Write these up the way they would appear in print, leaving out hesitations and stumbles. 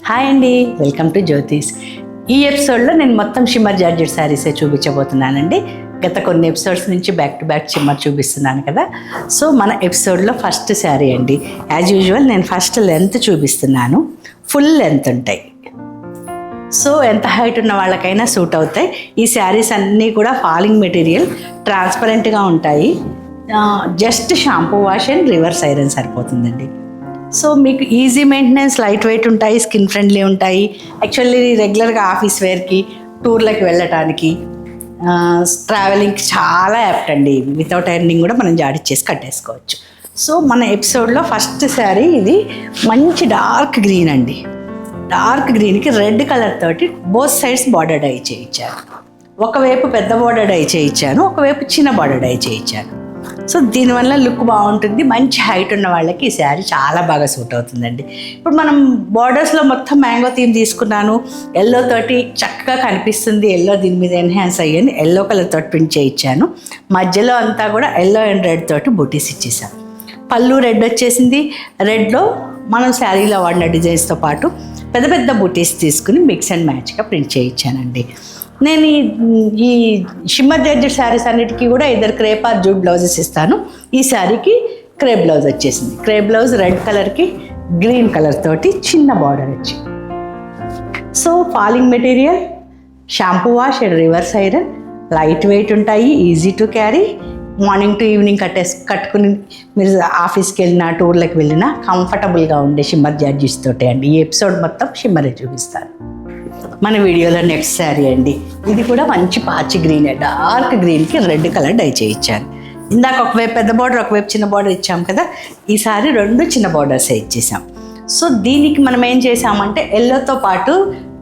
Hi అండి, welcome to జ్యోతిష్. ఈ ఎపిసోడ్లో నేను మొత్తం షిమ్మర్ జార్జెట్ శారీసే చూపించబోతున్నానండి. గత కొన్ని ఎపిసోడ్స్ నుంచి బ్యాక్ టు బ్యాక్ షిమ్మర్ చూపిస్తున్నాను కదా. సో మన ఎపిసోడ్లో ఫస్ట్ శారీ అండి. యాజ్ యూజువల్ నేను ఫస్ట్ లెంత్ చూపిస్తున్నాను. ఫుల్ లెంత్ ఉంటాయి. సో ఎంత హైట్ ఉన్న వాళ్ళకైనా సూట్ అవుతాయి. ఈ శారీస్ అన్నీ కూడా ఫాలింగ్ మెటీరియల్, ట్రాన్స్పరెంట్గా ఉంటాయి. Just shampoo wash and reverse iron సరిపోతుందండి. సో మీకు ఈజీ మెయింటెనెన్స్, లైట్ వెయిట్ ఉంటాయి, స్కిన్ ఫ్రెండ్లీ ఉంటాయి. యాక్చువల్లీ రెగ్యులర్గా ఆఫీస్ వేర్కి, టూర్లకి వెళ్ళటానికి, ట్రావెలింగ్కి చాలా యాప్ట్ అండి. వితౌట్ ఐరనింగ్ కూడా మనం జాడిచ్చేసి కట్టేసుకోవచ్చు. సో మన ఎపిసోడ్లో ఫస్ట్ శారీ ఇది మంచి డార్క్ గ్రీన్ అండి. డార్క్ గ్రీన్కి రెడ్ కలర్ తోటి బోత్ సైడ్స్ బార్డర్ డై చేయించాను. ఒకవైపు పెద్ద బార్డర్ డై చేయించాను, ఒకవైపు చిన్న బార్డర్ డై చేయించాను. సో దీనివల్ల లుక్ బాగుంటుంది. మంచి హైట్ ఉన్న వాళ్ళకి ఈ శారీ చాలా బాగా సూట్ అవుతుందండి. ఇప్పుడు మనం బార్డర్స్లో మొత్తం మ్యాంగో థీమ్ తీసుకున్నాను. ఎల్లో తోటి చక్కగా కనిపిస్తుంది. ఎల్లో దీని మీద ఎన్హాన్స్ అయ్యింది. ఎల్లో కలర్ తోటి ప్రింట్ చేయించాను. మధ్యలో అంతా కూడా ఎల్లో అండ్ రెడ్ తోటి బూటీస్ ఇచ్చేసాను. పళ్ళు రెడ్ వచ్చేసింది. రెడ్లో మనం శారీలో వాడిన డిజైన్స్తో పాటు పెద్ద పెద్ద బూటీస్ తీసుకుని మిక్స్ అండ్ మ్యాచ్గా ప్రింట్ చేయించానండి. నేను ఈ షిమ్మర్ జార్జెట్ శారీస్ అన్నిటికీ కూడా ఇద్దరు క్రేప్ ఆర్ జూట్ బ్లౌజెస్ ఇస్తాను. ఈ శారీకి క్రేప్ బ్లౌజ్ వచ్చేసింది. క్రేప్ బ్లౌజ్ రెడ్ కలర్కి గ్రీన్ కలర్ తోటి చిన్న బార్డర్ వచ్చి. So falling material, shampoo wash and reverse iron, light weight ఉంటాయి, easy to carry. Morning to evening కట్టుకుని మీరు ఆఫీస్కి వెళ్ళినా, టూర్లకు వెళ్ళినా కంఫర్టబుల్గా ఉండే షిమ్మర్ జార్జెట్స్ తోటే అండి. ఈ ఎపిసోడ్ మొత్తం షిమ్మరే చూపిస్తాను. మన వీడియోలో నెక్స్ట్ శారీ అండి. ఇది కూడా మంచి పాచి గ్రీన్, డార్క్ గ్రీన్కి రెడ్ కలర్ డై చేయించాను. ఇందాక ఒకవైపు పెద్ద బార్డర్, ఒకవైపు చిన్న బార్డర్ ఇచ్చాం కదా. ఈసారి రెండు చిన్న బార్డర్సే ఇచ్చేసాం. సో దీనికి మనం ఏం చేసామంటే ఎల్లోతో పాటు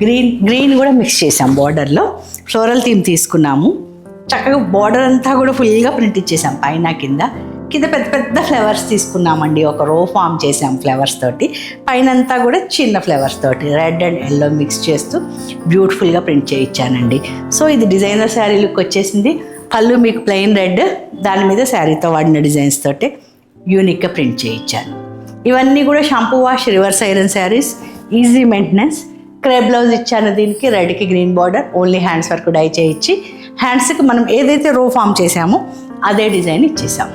గ్రీన్ కూడా మిక్స్ చేసాం. బార్డర్లో ఫ్లోరల్ థీమ్ తీసుకున్నాము. చక్కగా బార్డర్ అంతా కూడా ఫుల్గా ప్రింట్ ఇచ్చేసాం. పైన కింద పెద్ద పెద్ద ఫ్లవర్స్ తీసుకున్నామండి. ఒక రో ఫామ్ చేసాం ఫ్లవర్స్ తోటి. పైన అంతా కూడా చిన్న ఫ్లవర్స్ తోటి రెడ్ అండ్ ఎల్లో మిక్స్ చేస్తూ బ్యూటిఫుల్గా ప్రింట్ చేయించానండి. సో ఇది డిజైనర్ శారీ లుక్ వచ్చేసింది. పళ్ళు మీకు ప్లెయిన్ రెడ్, దాని మీద శారీతో వాడిన డిజైన్స్ తోటి యూనిక్గా ప్రింట్ చేయించాను. ఇవన్నీ కూడా shampoo wash reverse iron saris, easy maintenance. Crepe blouse ఇచ్చాను. దీనికి రెడ్కి గ్రీన్ బార్డర్, ఓన్లీ హ్యాండ్స్ వరకు డై చేయించి హ్యాండ్స్కి మనం ఏదైతే రో ఫామ్ చేసామో అదే డిజైన్ ఇచ్చేసాం.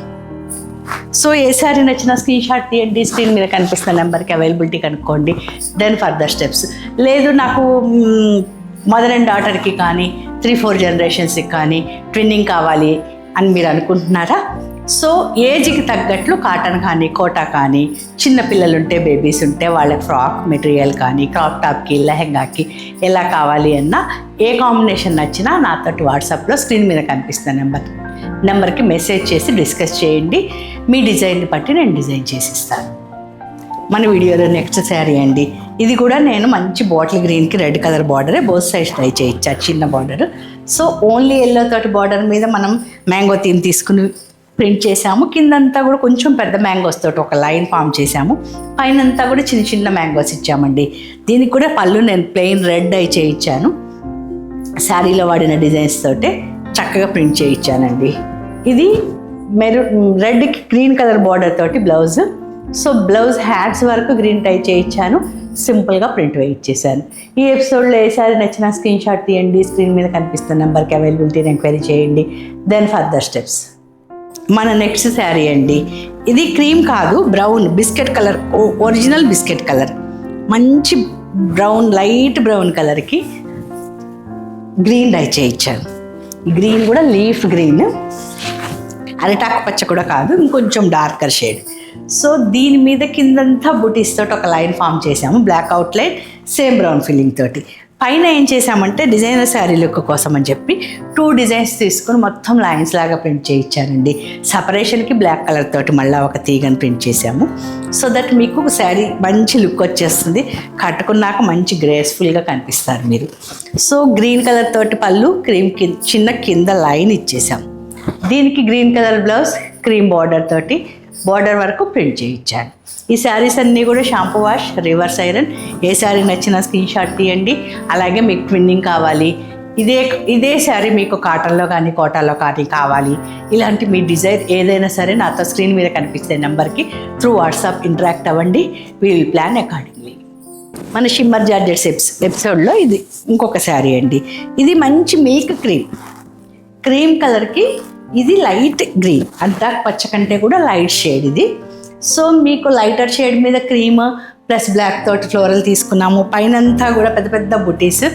సో ఏ శారీ నచ్చిన స్క్రీన్ షాట్ తీయండి. స్క్రీన్ మీద కనిపిస్తున్న నెంబర్కి అవైలబిలిటీ కనుక్కోండి. Then further steps. లేదు నాకు మదర్ అండ్ డాటర్కి కానీ 3-4 జనరేషన్స్కి కానీ ట్విన్నింగ్ కావాలి అని మీరు అనుకుంటున్నారా? సో ఏజ్కి తగ్గట్లు కాటన్ కానీ, కోటా కానీ, చిన్న పిల్లలు ఉంటే, బేబీస్ ఉంటే వాళ్ళకి ఫ్రాక్ మెటీరియల్ కానీ, క్రాప్ టాప్కి, లెహెంగాకి ఎలా కావాలి అన్నా, ఏ కాంబినేషన్ నచ్చినా నాతోటి వాట్సాప్లో స్క్రీన్ మీద కనిపిస్తున్న నెంబర్కి మెసేజ్ చేసి డిస్కస్ చేయండి. మీ డిజైన్ని బట్టి నేను డిజైన్ చేసిస్తాను. మన వీడియోలో నెక్స్ట్ శారీ అండి. ఇది కూడా నేను మంచి బాటిల్ గ్రీన్కి రెడ్ కలర్ బార్డరే బోత్ సైడ్స్ ట్రై చేయించా, చిన్న బార్డర్. సో ఓన్లీ ఎల్లో తోటి బార్డర్ మీద మనం మ్యాంగో థీమ్ తీసుకుని ప్రింట్ చేసాము. కిందంతా కూడా కొంచెం పెద్ద మ్యాంగోస్ తోటి ఒక లైన్ ఫామ్ చేసాము. పైనంతా కూడా చిన్న చిన్న మ్యాంగోస్ ఇచ్చామండి. దీనికి కూడా పళ్ళు నేను ప్లెయిన్ రెడ్ డై చేయించాను. శారీలో వాడిన డిజైన్స్ తోటే చక్కగా ప్రింట్ చేయించానండి. ఇది రెడ్కి గ్రీన్ కలర్ బార్డర్ తోటి బ్లౌజ్. సో బ్లౌజ్ హ్యాండ్స్ వరకు గ్రీన్ టై చేయించాను. సింపుల్గా ప్రింట్ వేయించేసాను. ఈ ఎపిసోడ్లో ఏ శారీ నచ్చినా స్క్రీన్ షాట్ తీయండి. స్క్రీన్ మీద కనిపిస్తున్న నెంబర్కి అవైలబిలిటీని ఎంక్వైరీ చేయండి. Then further steps. మన నెక్స్ట్ శారీ అండి. ఇది క్రీమ్ కాదు, brown biscuit colour, original biscuit colour. మంచి బ్రౌన్, లైట్ బ్రౌన్ కలర్కి గ్రీన్ డై చేయించాను. గ్రీన్ కూడా లీఫ్ గ్రీన్, అరిటాకు పచ్చ కూడా కాదు, ఇంకొంచెం డార్కర్ షేడ్. సో దీని మీద కిందంతా బుటీస్ తోటి ఒక లైన్ ఫామ్ చేసాము. Black outline, same brown filling తోటి. పైన ఏం చేసామంటే డిజైనర్ శారీ లుక్ కోసం అని చెప్పి 2 డిజైన్స్ తీసుకుని మొత్తం లైన్స్ లాగా ప్రింట్ చేయించానండి. సపరేషన్కి బ్లాక్ కలర్ తోటి మళ్ళీ ఒక తీగని ప్రింట్ చేసాము. సో దట్ మీకు శారీ మంచి లుక్ వచ్చేస్తుంది. కట్టుకున్నాక మంచి గ్రేస్ఫుల్గా కనిపిస్తారు మీరు. సో గ్రీన్ కలర్ తోటి పళ్ళు, క్రీమ్ చిన్న కింద లైన్ ఇచ్చేసాం. దీనికి green colour blouse, cream border తోటి బార్డర్ వరకు ప్రింట్ చేయించాను. ఈ శారీస్ అన్నీ కూడా షాంపూ వాష్, రివర్స్ ఐరన్. ఏ శారీ నచ్చినా స్క్రీన్ షాట్ తీయండి. అలాగే మీకు ట్విన్నింగ్ కావాలి, ఇదే శారీ మీకు కాటన్లో కానీ, కోటాలో కానీ కావాలి, ఇలాంటి మీ డిజైర్ ఏదైనా సరే నాతో స్క్రీన్ మీద కనిపిస్తే నెంబర్కి త్రూ వాట్సాప్ ఇంటరాక్ట్ అవ్వండి. We will plan accordingly. మన షిమ్మర్ జార్జెట్స్ ఎపిసోడ్లో ఇది ఇంకొక శారీ అండి. ఇది మంచి మిల్క్ క్రీమ్ కలర్కి ఇది లైట్ గ్రీన్, అంతా పచ్చ కంటే కూడా లైట్ షేడ్ ఇది. సో మీకు లైటర్ షేడ్ మీద క్రీమ్ ప్లస్ బ్లాక్ తోటి ఫ్లోరల్ తీసుకున్నాము. పైన అంతా కూడా పెద్ద పెద్ద బుటీస్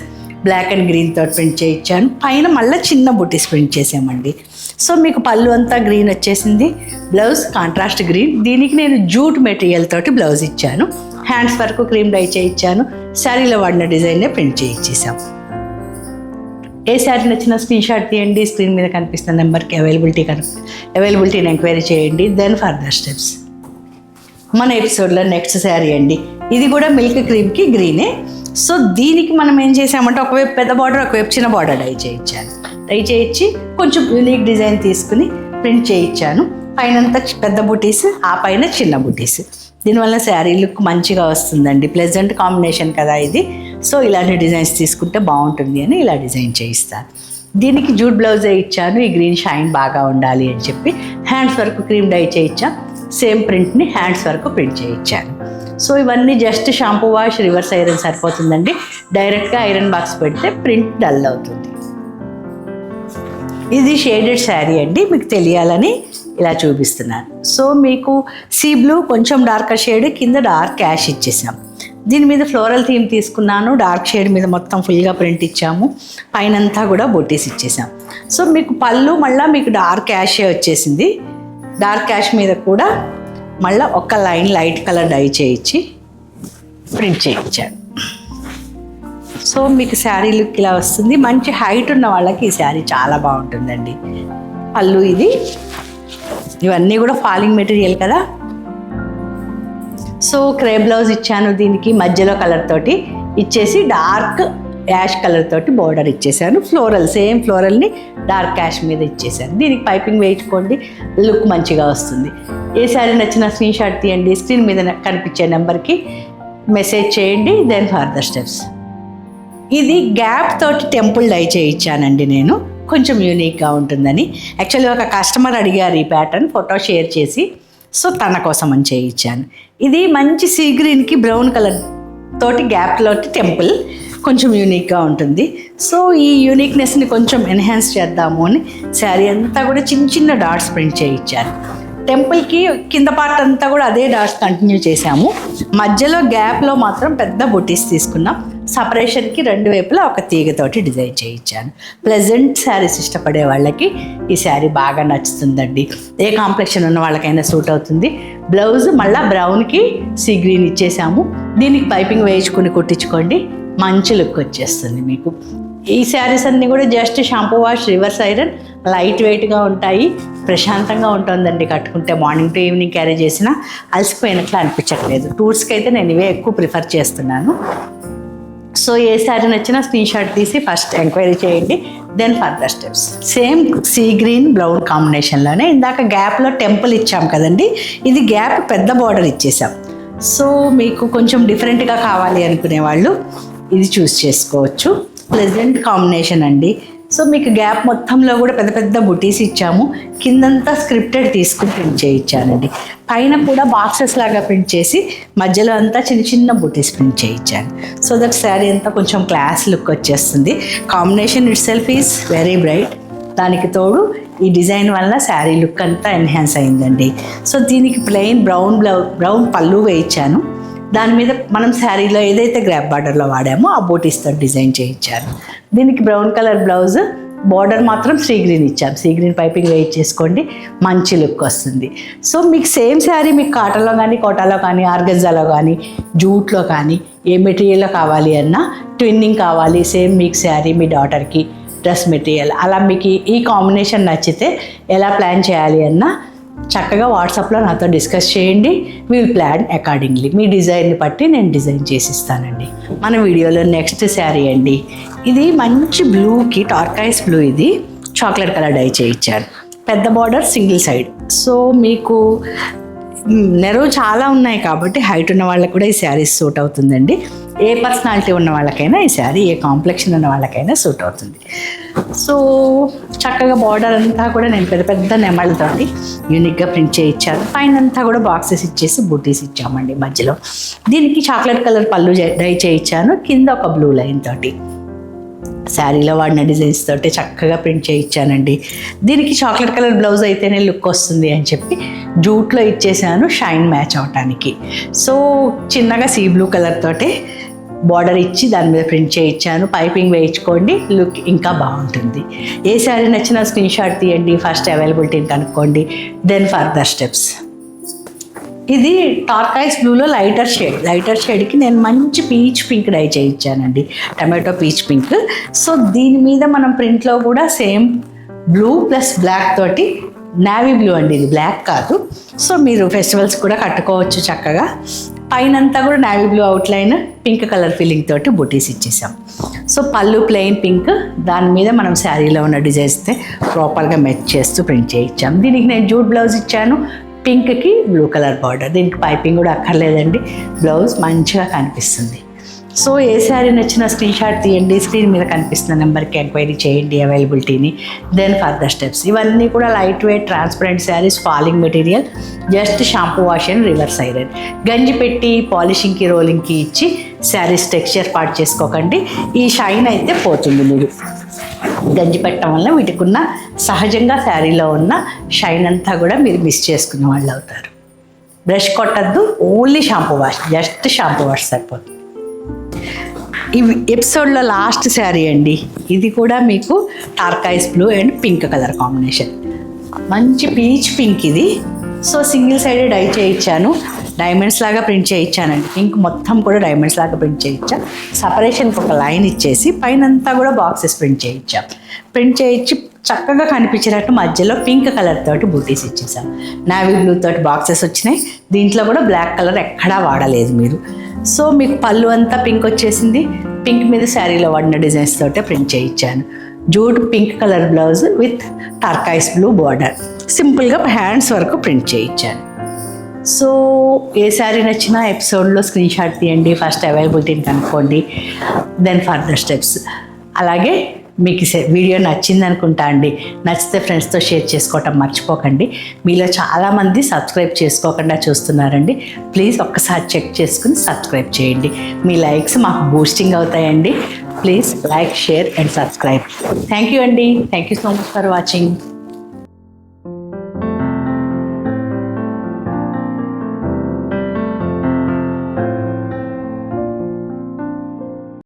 బ్లాక్ అండ్ గ్రీన్ తోటి ప్రింట్ చేయించాను. పైన మళ్ళీ చిన్న బుటీస్ ప్రింట్ చేసామండి. సో మీకు పళ్ళు అంతా గ్రీన్ వచ్చేసింది. Blouse contrast green. దీనికి నేను జూట్ మెటీరియల్ తోటి బ్లౌజ్ ఇచ్చాను. హ్యాండ్స్ వరకు క్రీమ్ డై చేయించాను. శారీలో వాడిన డిజైన్నే ప్రింట్ చేయించేసాం. ఏ శారీ నచ్చిన స్క్రీన్ షాట్ తీయండి. స్క్రీన్ మీద కనిపిస్తున్న నెంబర్కి అవైలబిలిటీని ఎంక్వైరీ చేయండి. Then further steps. మన ఎపిసోడ్లో నెక్స్ట్ శారీ అండి. ఇది కూడా మిల్క్ క్రీమ్కి గ్రీనే. సో దీనికి మనం ఏం చేసామంటే ఒకవైపు పెద్ద బార్డర్, ఒకవైపు చిన్న బార్డర్ డై చేయించి కొంచెం యూనిక్ డిజైన్ తీసుకుని ప్రింట్ చేయించాను. పైనంతా పెద్ద బుటీస్, ఆ పైన చిన్న బుటీస్. దీనివల్ల శారీ లుక్ మంచిగా వస్తుందండి. ప్లెజెంట్ కాంబినేషన్ కదా ఇది. సో ఇలాంటి డిజైన్స్ తీసుకుంటే బాగుంటుంది అని ఇలా డిజైన్ చేయిస్తాను. దీనికి జూట్ బ్లౌజే ఇచ్చాను. ఈ గ్రీన్ షైన్ బాగా ఉండాలి అని చెప్పి హ్యాండ్స్ వరకు క్రీమ్ డై చేయించాను. సేమ్ ప్రింట్ని హ్యాండ్స్ వరకు ప్రింట్ చేయించాను. సో ఇవన్నీ just shampoo wash, reverse iron సరిపోతుందండి. డైరెక్ట్గా ఐరన్ బాక్స్ పెడితే ప్రింట్ డల్ అవుతుంది. ఇది షేడెడ్ శారీ అండి, మీకు తెలియాలని ఇలా చూపిస్తున్నాను. సో మీకు సీ బ్లూ కొంచెం డార్కర్ షేడ్, కింద డార్క్ యాష్ ఇచ్చేసాం. దీని మీద ఫ్లోరల్ థీమ్ తీసుకున్నాను. డార్క్ షేడ్ మీద మొత్తం ఫుల్గా ప్రింట్ ఇచ్చాము. పైనంతా కూడా బొటీస్ ఇచ్చేసాం. సో మీకు పళ్ళు మళ్ళీ మీకు డార్క్ యాషే వచ్చేసింది. డార్క్ యాష్ మీద కూడా మళ్ళీ ఒక లైన్ లైట్ కలర్ డై చేయించి ప్రింట్ చేయించాను. సో మీకు శారీ లుక్ ఇలా వస్తుంది. మంచి హైట్ ఉన్న వాళ్ళకి ఈ శారీ చాలా బాగుంటుందండి. పళ్ళు ఇది. ఇవన్నీ కూడా ఫాలింగ్ మెటీరియల్ కదా. సో క్రే బ్లౌజ్ ఇచ్చాను. దీనికి మధ్యలో కలర్ తోటి ఇచ్చేసి డార్క్ యాష్ కలర్ తోటి బోర్డర్ ఇచ్చేసాను. సేమ్ ఫ్లోరల్ని డార్క్ యాష్ మీద ఇచ్చేసాను. దీనికి పైపింగ్ వేయించుకోండి, లుక్ మంచిగా వస్తుంది. ఏ శారీ నచ్చిన స్క్రీన్ షాట్ తీయండి. స్క్రీన్ మీద కనిపించే నెంబర్కి మెసేజ్ చేయండి. Then further steps. ఇది గ్యాప్ తోటి టెంపుల్ డై చేయించానండి నేను, కొంచెం యూనిక్గా ఉంటుందని. యాక్చువల్లీ ఒక కస్టమర్ అడిగారు ఈ ప్యాటర్న్, ఫోటో షేర్ చేసి, సో తన కోసం అని చేయించాను. ఇది మంచి సీ గ్రీన్కి బ్రౌన్ కలర్ తోటి గ్యాప్ తోటి టెంపుల్ కొంచెం యూనిక్గా ఉంటుంది. సో ఈ యూనిక్నెస్ని కొంచెం ఎన్హాన్స్ చేద్దాము అని శారీ అంతా కూడా చిన్న చిన్న డాట్స్ ప్రింట్ చేయించాను. టెంపుల్కి కింద పార్ట్ అంతా కూడా అదే డాట్స్ కంటిన్యూ చేసాము. మధ్యలో గ్యాప్లో మాత్రం పెద్ద బుటీస్ తీసుకున్నాం. సపరేషన్కి రెండు వైపులా ఒక తీగతోటి డిజైన్ చేయించాను. ప్లెజెంట్ శారీస్ ఇష్టపడే వాళ్ళకి ఈ శారీ బాగా నచ్చుతుందండి. ఏ కాంప్లెక్షన్ ఉన్న వాళ్ళకైనా సూట్ అవుతుంది. బ్లౌజ్ మళ్ళీ బ్రౌన్కి సీ గ్రీన్ ఇచ్చేసాము. దీనికి పైపింగ్ వేయించుకుని కుట్టించుకోండి, మంచి లుక్ వచ్చేస్తుంది మీకు. ఈ శారీస్ అన్నీ కూడా just shampoo wash, reverse iron, light వెయిట్గా ఉంటాయి. ప్రశాంతంగా ఉంటుందండి కట్టుకుంటే. మార్నింగ్ టు ఈవినింగ్ క్యారీ చేసినా అలసిపోయినట్లు అనిపించట్లేదు. టూర్స్కి అయితే నేను ఇవే ఎక్కువ ప్రిఫర్ చేస్తున్నాను. సో ఏ శారీ నచ్చినా స్క్రీన్ షాట్ తీసి ఫస్ట్ ఎంక్వైరీ చేయండి. Then further steps. Same sea green brown కాంబినేషన్లోనే ఇందాక గ్యాప్లో టెంపుల్ ఇచ్చాం కదండి, ఇది గ్యాప్ పెద్ద బార్డర్ ఇచ్చేసాం. సో మీకు కొంచెం డిఫరెంట్గా కావాలి అనుకునే వాళ్ళు ఇది చూస్ చేసుకోవచ్చు. ప్లెజెంట్ కాంబినేషన్ అండి. సో మీకు గ్యాప్ మొత్తంలో కూడా పెద్ద పెద్ద బుటీస్ ఇచ్చాము. కిందంతా స్క్రిప్టెడ్ తీసుకుని ప్రింట్ చేయించానండి. పైన కూడా బాక్సెస్ లాగా ప్రింట్ చేసి మధ్యలో అంతా చిన్న చిన్న బుటీస్ ప్రింట్ చేయించాను. సో దట్ శారీ అంతా కొంచెం క్లాస్ లుక్ వచ్చేస్తుంది. Combination it self is very bright. దానికి తోడు ఈ డిజైన్ వల్ల శారీ లుక్ అంతా ఎన్హాన్స్ అయిందండి. సో దీనికి ప్లెయిన్ బ్రౌన్ పళ్ళు వేయించాను. దాని మీద మనం శారీలో ఏదైతే గ్రాప్ బార్డర్లో వాడామో ఆ బోటీస్తో డిజైన్ చేయించాను. దీనికి బ్రౌన్ కలర్ బ్లౌజ్, బార్డర్ మాత్రం సీ గ్రీన్ ఇచ్చాం. సీ గ్రీన్ పైపింగ్ వెయిట్ చేసుకోండి, మంచి లుక్ వస్తుంది. సో మీకు సేమ్ శారీ మీకు కాటన్లో కానీ, కోటాలో కానీ, ఆర్గంజాలో కానీ, జూట్లో కానీ ఏ మెటీరియల్లో కావాలి అన్నా, ట్విన్నింగ్ కావాలి, సేమ్ మీకు శారీ మీ డాటర్కి డ్రెస్ మెటీరియల్, అలా మీకు ఈ కాంబినేషన్ నచ్చితే ఎలా ప్లాన్ చేయాలి అన్నా చక్కగా వాట్సాప్లో నాతో డిస్కస్ చేయండి. Will plan accordingly. మీ డిజైన్ని బట్టి నేను డిజైన్ చేసిస్తానండి. మన వీడియోలో నెక్స్ట్ శారీ అండి. ఇది మంచి బ్లూకి టార్కాయిస్ బ్లూ, ఇది చాక్లెట్ కలర్ డై చేయించాను. పెద్ద బార్డర్ సింగిల్ సైడ్. సో మీకు నెరవు చాలా ఉన్నాయి కాబట్టి హైట్ ఉన్న వాళ్ళకి కూడా ఈ శారీస్ సూట్ అవుతుందండి. ఏ పర్సనాలిటీ ఉన్న వాళ్ళకైనా ఈ శారీ, ఏ కాంప్లెక్షన్ ఉన్న వాళ్ళకైనా సూట్ అవుతుంది. సో చక్కగా బార్డర్ అంతా కూడా నేను పెద్ద పెద్ద నెమళ్ళతోటి యూనిక్గా ప్రింట్ చేయించాను. పైన అంతా కూడా బాక్సెస్ ఇచ్చేసి బూటీస్ ఇచ్చామండి మధ్యలో. దీనికి చాక్లెట్ కలర్ పళ్ళు డై చేయించాను, కింద ఒక బ్లూ లైన్ తోటి శారీలో వాడిన డిజైన్స్ తోటి చక్కగా ప్రింట్ చేయించానండి. దీనికి చాక్లెట్ కలర్ బ్లౌజ్ అయితేనే లుక్ వస్తుంది అని చెప్పి జూట్లో ఇచ్చేసాను షైన్ మ్యాచ్ అవటానికి. సో చిన్నగా సీ బ్లూ కలర్ తోటి బార్డర్ ఇచ్చి దాని మీద ప్రింట్ చేయించాను. పైపింగ్ వేయించుకోండి, లుక్ ఇంకా బాగుంటుంది. ఏ శారీ నచ్చినా స్క్రీన్ షాట్ తీయండి, ఫస్ట్ అవైలబిలిటీని కనుక్కోండి, దెన్ ఫర్దర్ స్టెప్స్. ఇది టార్కాయిస్ బ్లూలో లైటర్ షేడ్కి నేను మంచి పీచ్ పింక్ డై చేయించానండి, టమాటో పీచ్ పింక్. సో దీని మీద మనం ప్రింట్లో కూడా సేమ్ బ్లూ ప్లస్ బ్లాక్ తోటి, నావీ బ్లూ అండి ఇది, బ్లాక్ కాదు. సో మీరు ఫెస్టివల్స్ కూడా కట్టుకోవచ్చు చక్కగా. పైన అంతా కూడా navy blue outline, pink colour filling తోటి బుటీస్ ఇచ్చేసాం. సో పళ్ళు ప్లెయిన్ పింక్, దాని మీద మనం శారీలో ఉన్న డిజైన్స్తే ప్రాపర్గా మ్యాచ్ చేస్తూ ప్రింట్ చేయించాం. దీనికి నేను జూట్ బ్లౌజ్ ఇచ్చాను, పింక్కి బ్లూ కలర్ బార్డర్. దీనికి పైపింగ్ కూడా అక్కర్లేదండి, బ్లౌజ్ మంచిగా కనిపిస్తుంది. సో ఏ శారీ నచ్చినా స్క్రీన్ షాట్ తీయండి, స్క్రీన్ మీద కనిపిస్తున్న నెంబర్కి ఎంక్వైరీ చేయండి అవైలబిలిటీని, దెన్ ఫర్దర్ స్టెప్స్. ఇవన్నీ కూడా light weight transparent saris, falling material, just shampoo wash and reverse iron. గంజి పెట్టి పాలిషింగ్కి రోలింగ్కి ఇచ్చి శారీస్ టెక్స్చర్ పాటు చేసుకోకండి, ఈ షైన్ అయితే పోతుంది. మీరు గంజి పెట్టడం వల్ల వీటికి ఉన్న సహజంగా శారీలో ఉన్న షైన్ అంతా కూడా మీరు మిస్ చేసుకున్న వాళ్ళు అవుతారు. బ్రష్ కొట్టద్దు, only shampoo wash, just shampoo wash సరిపోతుంది. ఈ ఎపిసోడ్లో లాస్ట్ శారీ అండి, ఇది కూడా మీకు turquoise blue and pink colour combination, మంచి పీచ్ పింక్ ఇది. సో సింగిల్ సైడెడ్ డై చేయించాను, డైమండ్స్ లాగా ప్రింట్ చేయించానండి. పింక్ మొత్తం కూడా డైమండ్స్ లాగా ప్రింట్ చేయించా. సపరేషన్కి ఒక లైన్ ఇచ్చేసి పైన అంతా కూడా బాక్సెస్ ప్రింట్ చేయించాం. ప్రింట్ చేయించి చక్కగా కనిపించేటట్టు మధ్యలో పింక్ కలర్ తోటి బూటీస్ ఇచ్చేసాం. నావీ బ్లూ తోటి బాక్సెస్ వచ్చినాయి. దీంట్లో కూడా బ్లాక్ కలర్ ఎక్కడా వాడలేదు మీరు. సో మీకు పళ్ళు అంతా పింక్ వచ్చేసింది, పింక్ మీద శారీలో వాడిన డిజైన్స్ తోటే ప్రింట్ చేయించాను. Jute pink colour blouse with turquoise blue border, సింపుల్గా హ్యాండ్స్ వరకు ప్రింట్ చేయించాను. సో ఏ శారీ నచ్చినా ఎపిసోడ్లో స్క్రీన్ షాట్ తీయండి, ఫస్ట్ అవైలబిలిటీని కనుక్కోండి, దెన్ ఫర్దర్ స్టెప్స్. అలాగే మీకు వీడియో నచ్చింది అనుకుంటా అండి, నచ్చితే ఫ్రెండ్స్తో షేర్ చేసుకోవటం మర్చిపోకండి. మీలో చాలామంది సబ్స్క్రైబ్ చేసుకోకుండా చూస్తున్నారండి, ప్లీజ్ ఒక్కసారి చెక్ చేసుకుని సబ్స్క్రైబ్ చేయండి. మీ లైక్స్ మాకు బూస్టింగ్ అవుతాయండి. Please like, share and subscribe. Thank you అండి, thank you so much for watching.